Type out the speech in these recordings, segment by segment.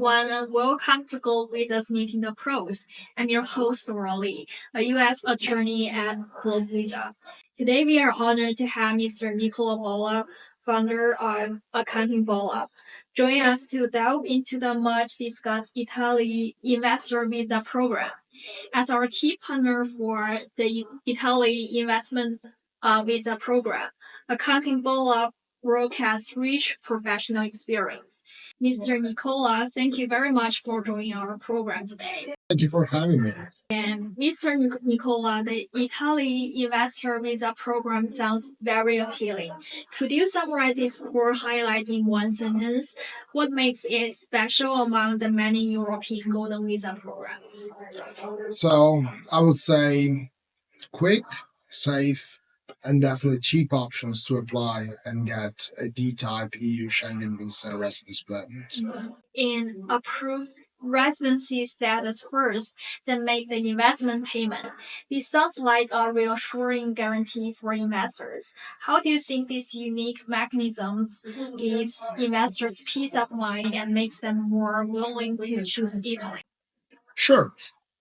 everyone, and welcome to Go Visa's Meeting the Pros. I'm your host, Raleigh, a U.S. attorney at Globe Visa. Today, we are honored to have Mr. Nicola Bolla, founder of Accounting Bolla, join us to delve into the much-discussed Italy Investor Visa program. As our key partner for the Italy Investment Visa program, Accounting Bolla broadcasts rich professional experience. Mr. Nicola, thank you very much for joining our program today. Thank you for having me. And Mr. Nicola, the Italy Investor Visa program sounds very appealing. Could you summarize its core highlight in one sentence? What makes it special among the many European golden visa programs? So I would say quick, safe, and definitely cheap options to apply and get a D-type EU Schengen visa residence permit. In approved residency status first, then make the investment payment. This sounds like a reassuring guarantee for investors. How do you think these unique mechanisms gives investors peace of mind and makes them more willing to choose Italy? Sure.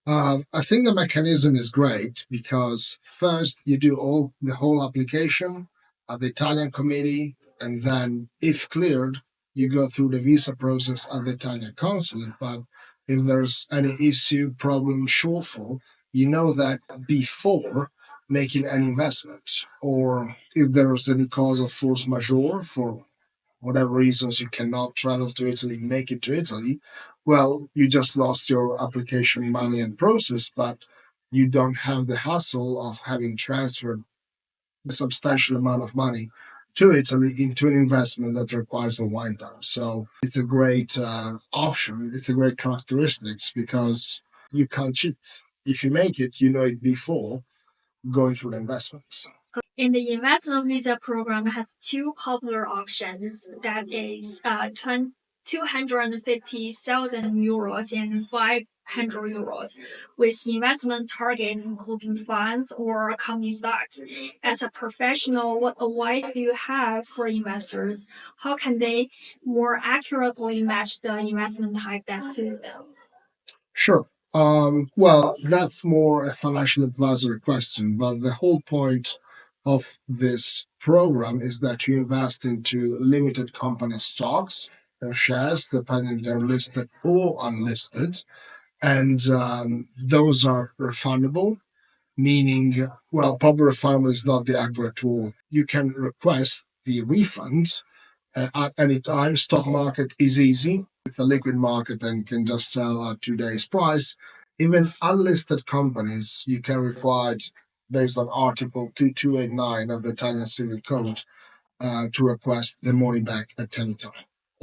I think the mechanism is great because first you do the whole application at the Italian committee, and then if cleared, you go through the visa process at the Italian consulate. But if there's any issue, problem, shortfall, you know that before making an investment, or if there's any cause of force majeure for whatever reasons you cannot travel to Italy, make it to Italy, well, you just lost your application money and process, but you don't have the hassle of having transferred a substantial amount of money to Italy into an investment that requires a wind down. So it's a great option. It's a great characteristics because you can't cheat. If you make it, you know it before going through the investments. And the investment visa program has two popular options, that is 250,000 euros and 500 euros, with investment targets including funds or company stocks. As a professional, what advice do you have for investors? How can they more accurately match the investment type that suits them? Sure. Well, that's more a financial advisory question, but the whole point of this program is that you invest into limited company stocks or shares, depending if they're listed or unlisted, and those are refundable, meaning, well, probably refundable is not the accurate word. You can request the refund at any time. Stock market is easy. It's a liquid market and can just sell at 2 days price. Even unlisted companies, you can require it based on Article 2289 of the Italian Civil Code to request the money back at any time.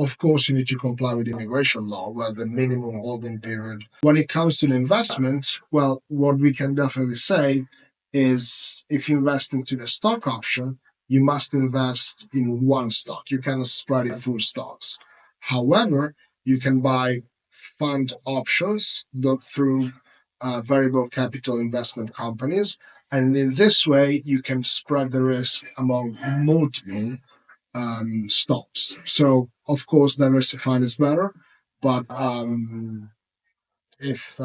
Of course, you need to comply with immigration law, where the minimum holding period. When it comes to an investment, well, what we can definitely say is if you invest into the stock option, you must invest in one stock. You cannot spread it through stocks. However, you can buy fund options through variable capital investment companies. And in this way, you can spread the risk among multiple stocks. So, of course, diversified is better, but if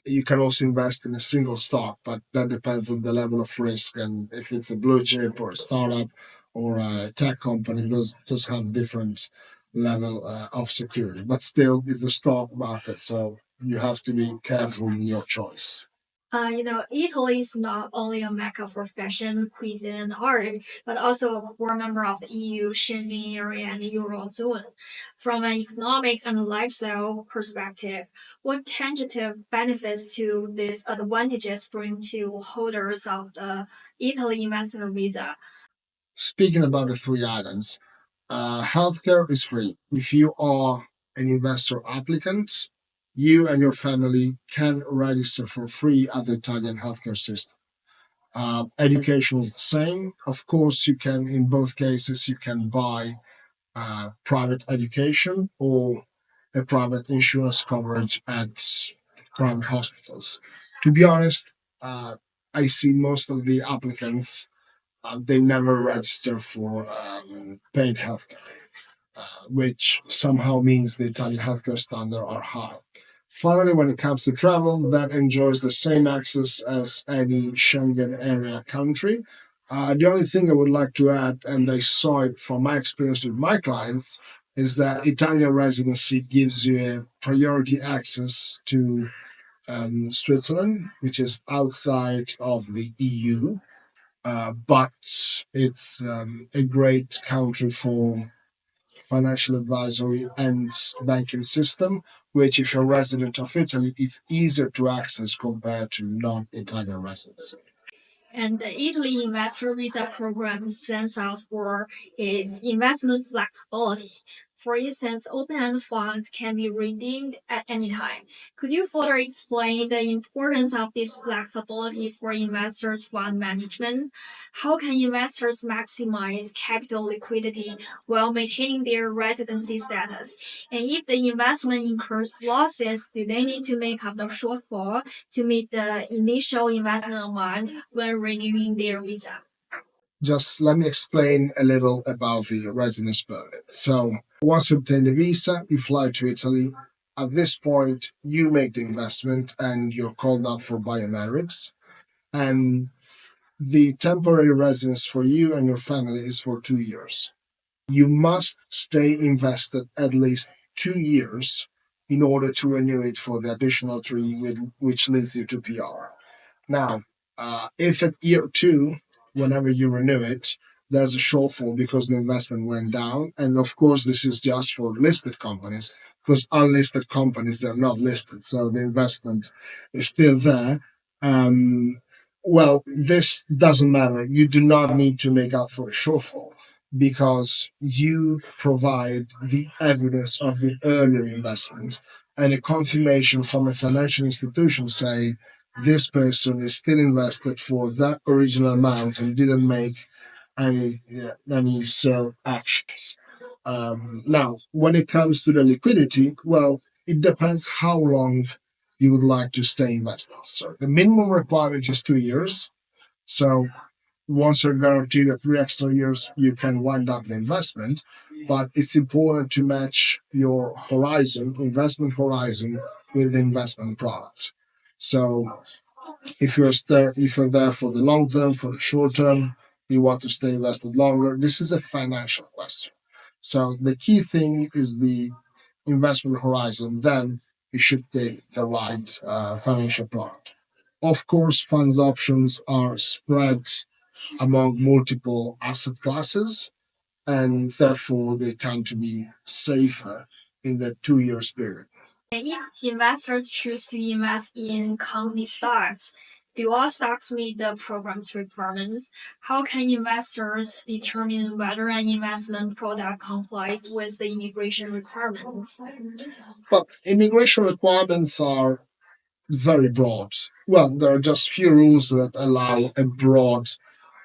you can also invest in a single stock, but that depends on the level of risk and if it's a blue chip or a startup or a tech company, those have different level of security. But still, it's the stock market, so you have to be careful in your choice. Italy is not only a mecca for fashion, cuisine, and art, but also a core member of the EU, Schengen area, and the Eurozone. From an economic and lifestyle perspective, what tangible benefits do these advantages bring to holders of the Italy investor visa? Speaking about the three items, healthcare is free. If you are an investor applicant, you and your family can register for free at the Italian healthcare system. Education is the same. Of course, you can, in both cases, you can buy private education or a private insurance coverage at private hospitals. To be honest, I see most of the applicants, they never register for paid healthcare. which somehow means the Italian healthcare standards are high. Finally, when it comes to travel, that enjoys the same access as any Schengen area country. The only thing I would like to add, and I saw it from my experience with my clients, is that Italian residency gives you a priority access to Switzerland, which is outside of the EU, but it's a great country for financial advisory and banking system, which if you're a resident of Italy, is easier to access compared to non-Italian residents. And the Italy investor visa program stands out for its investment flexibility. For instance, open-end funds can be redeemed at any time. Could you further explain the importance of this flexibility for investors' fund management? How can investors maximize capital liquidity while maintaining their residency status? And if the investment incurs losses, do they need to make up the shortfall to meet the initial investment amount when renewing their visa? Just let me explain a little about the residence permit. So once you obtain the visa, you fly to Italy. At this point, you make the investment and you're called up for biometrics. And the temporary residence for you and your family is for 2 years. You must stay invested at least 2 years in order to renew it for the additional 3, which leads you to PR. Now, if at year 2, whenever you renew it, there's a shortfall because the investment went down, and of course this is just for listed companies, because unlisted companies, they're not listed, so the investment is still there. Well, this doesn't matter. You do not need to make up for a shortfall because you provide the evidence of the earlier investment and a confirmation from a financial institution saying this person is still invested for that original amount and didn't make any sell actions. Now, when it comes to the liquidity, well, it depends how long you would like to stay invested. So the minimum requirement is 2 years. So once you're guaranteed a 3 extra years, you can wind up the investment. But it's important to match your investment horizon, with the investment product. So if you're there for the long term, for the short term, you want to stay invested longer, this is a financial question. So the key thing is the investment horizon. Then you should take the right financial product. Of course, funds options are spread among multiple asset classes, and therefore they tend to be safer in the 2 years period. And if investors choose to invest in company stocks, do all stocks meet the program's requirements? How can investors determine whether an investment product complies with the immigration requirements? But immigration requirements are very broad. Well, there are just few rules that allow a broad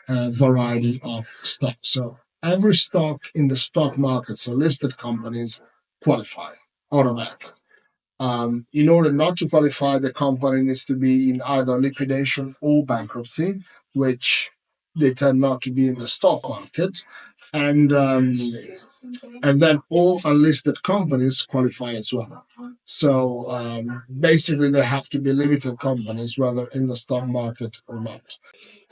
variety of stocks. So every stock in the stock market, so listed companies, qualify automatically. In order not to qualify, the company needs to be in either liquidation or bankruptcy, which they tend not to be in the stock market. And then all unlisted companies qualify as well. So basically, they have to be limited companies, whether in the stock market or not.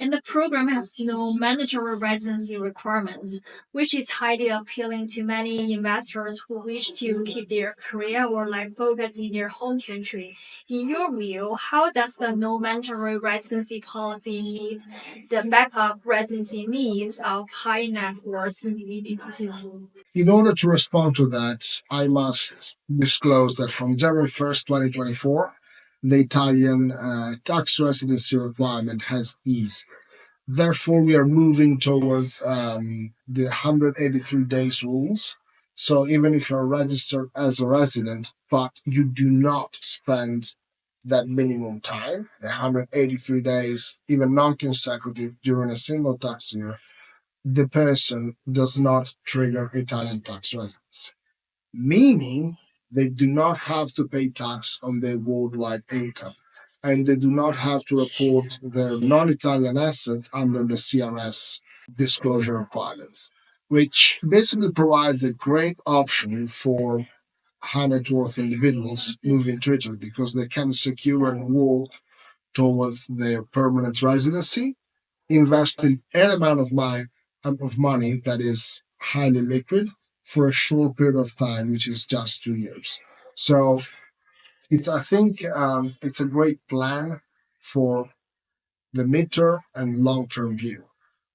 And the program has no mandatory residency requirements, which is highly appealing to many investors who wish to keep their career or focus in their home country. In your view, how does the no mandatory residency policy meet the backup residency needs of high net worth individuals? In order to respond to that, I must disclose that from January 1st, 2024, the Italian tax residency requirement has eased. Therefore, we are moving towards the 183 days rules. So even if you're registered as a resident, but you do not spend that minimum time, the 183 days, even non-consecutive during a single tax year, the person does not trigger Italian tax residency, meaning they do not have to pay tax on their worldwide income, and they do not have to report their non-Italian assets under the CRS disclosure requirements. which basically provides a great option for high net worth individuals moving to Italy because they can secure and walk towards their permanent residency, invest in an amount of money that is highly liquid for a short period of time, which is just 2 years. So I think it's a great plan for the mid-term and long-term view.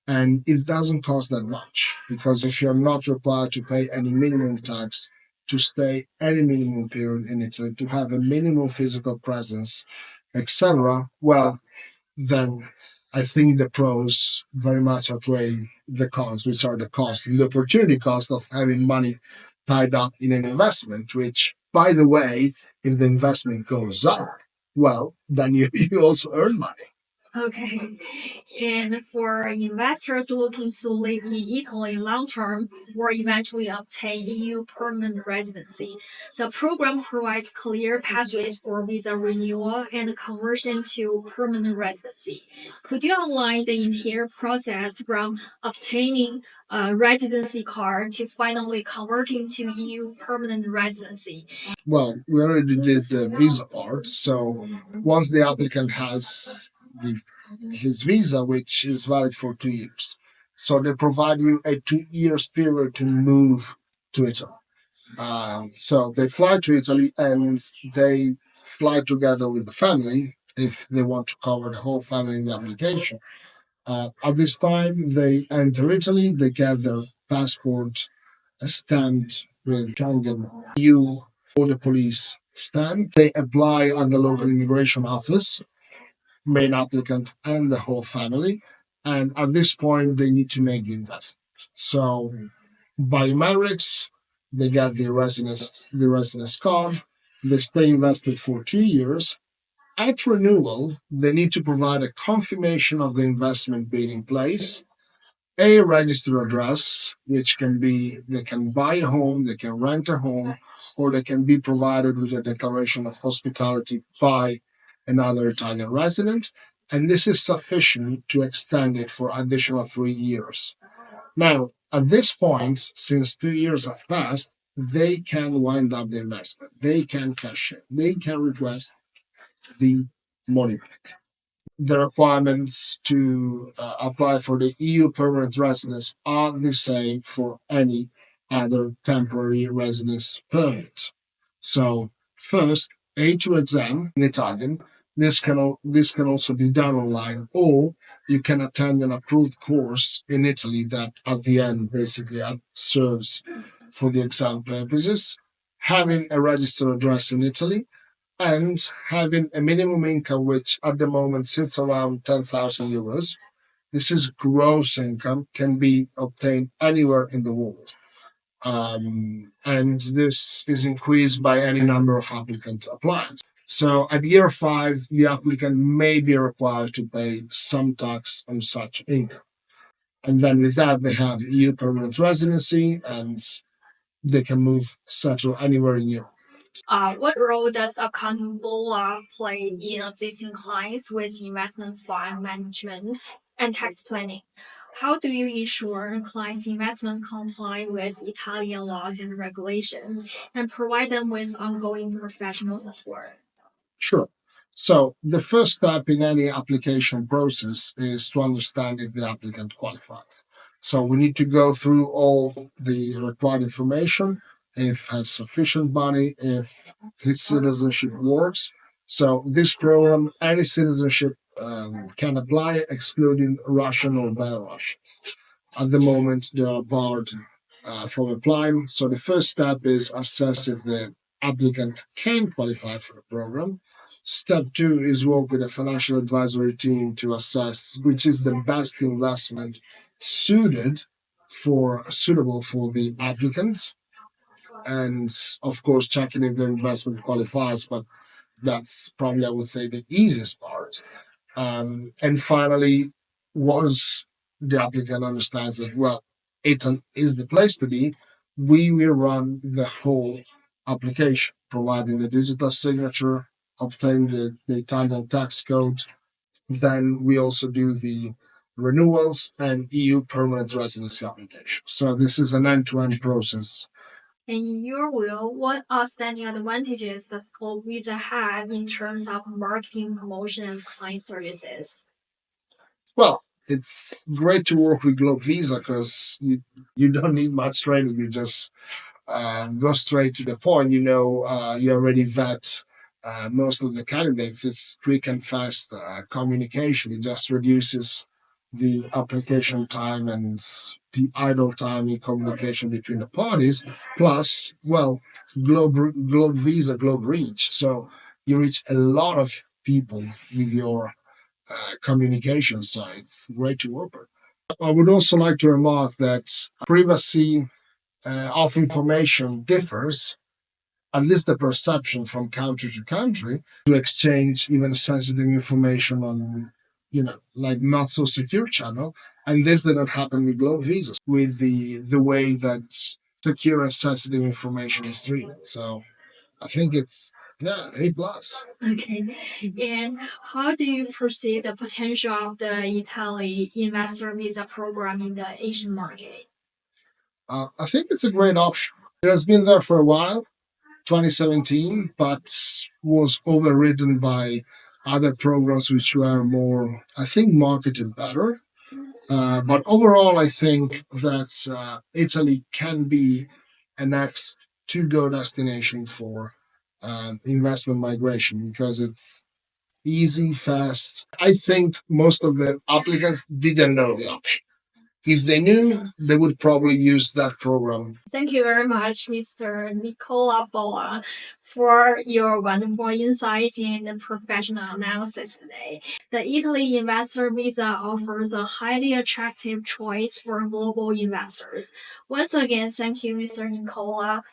And it doesn't cost that much because if you're not required to pay any minimum tax, to stay any minimum period in Italy, to have a minimum physical presence, etc., well, then I think the pros very much outweigh the cons, which are the cost and the opportunity cost of having money tied up in an investment, which, by the way, if the investment goes up, well, then you also earn money. Okay. And for investors looking to live in Italy long term or eventually obtain EU permanent residency, the program provides clear pathways for visa renewal and conversion to permanent residency. Could you outline the entire process from obtaining a residency card to finally converting to EU permanent residency? Well, we already did the visa part. So once the applicant has his visa, which is valid for 2 years, so they provide you a 2 years period to move to Italy. So they fly to Italy and they fly together with the family if they want to cover the whole family in the application. At this time, they enter Italy, they get their passport stamped with Schengen EU or the police stamp. They apply at the local immigration office, main applicant and the whole family. And at this point, they need to make the investment. So biometrics, they get the residence card, they stay invested for 2 years. At renewal, they need to provide a confirmation of the investment being in place, a registered address, which can be they can buy a home, they can rent a home, or they can be provided with a declaration of hospitality by another Italian resident. And this is sufficient to extend it for additional 3 years. Now, at this point, since 2 years have passed, they can wind up the investment. They can cash it. They can request the money back. The requirements to apply for the EU permanent residence are the same for any other temporary residence permit. So, first, A2 exam in Italian. This can also be done online, or you can attend an approved course in Italy that at the end basically serves for the exam purposes. Having a registered address in Italy and having a minimum income, which at the moment sits around 10,000 euros. This is gross income, can be obtained anywhere in the world. And this is increased by any number of applicants applying. So at year 5, the applicant may be required to pay some tax on such income. And then with that, they have EU permanent residency and they can settle anywhere in Europe. What role does accounting law play in assisting clients with investment fund management and tax planning? How do you ensure clients' investment comply with Italian laws and regulations and provide them with ongoing professional support? Sure. So the first step in any application process is to understand if the applicant qualifies. So we need to go through all the required information, if has sufficient money, if his citizenship works. So this program, any citizenship can apply, excluding Russian or Belarusians. At the moment, they are barred from applying. So the first step is assess if the applicant can qualify for the program. Step 2 is work with a financial advisory team to assess which is the best investment suitable for the applicant. And of course, checking if the investment qualifies, but that's probably, I would say, the easiest part. And finally, once the applicant understands that, well, Italy is the place to be, we will run the whole application, providing the digital signature, obtaining the Italian tax code. Then we also do the renewals, and EU permanent residency applications. So this is an end-to-end process. In your view, what outstanding advantages does Globe Visa have in terms of marketing, promotion, and client services? Well, it's great to work with Globe Visa because you don't need much training. You just go straight to the point. You already vet most of the candidates. It's quick and fast communication. It just reduces the application time and the idle time in communication between the parties. Plus, well, Globe Visa, Globe Reach. So you reach a lot of people with your communication. So it's great to work with. I would also like to remark that privacy of information differs, at least the perception from country to country, to exchange even sensitive information on, like not so secure channel. And this didn't happen with Globe Visas, with the way that secure and sensitive information is treated. So I think it's A plus. Okay. And how do you perceive the potential of the Italy investor visa program in the Asian market? I think it's a great option. It has been there for a while, 2017, but was overridden by other programs which were more, I think, marketed better. But overall, I think that Italy can be a next to-go destination for investment migration because it's easy, fast. I think most of the applicants didn't know the option. If they knew, they would probably use that program. Thank you very much, Mr. Nicola Bola, for your wonderful insights and professional analysis today. The Italy Investor Visa offers a highly attractive choice for global investors. Once again, thank you, Mr. Nicola.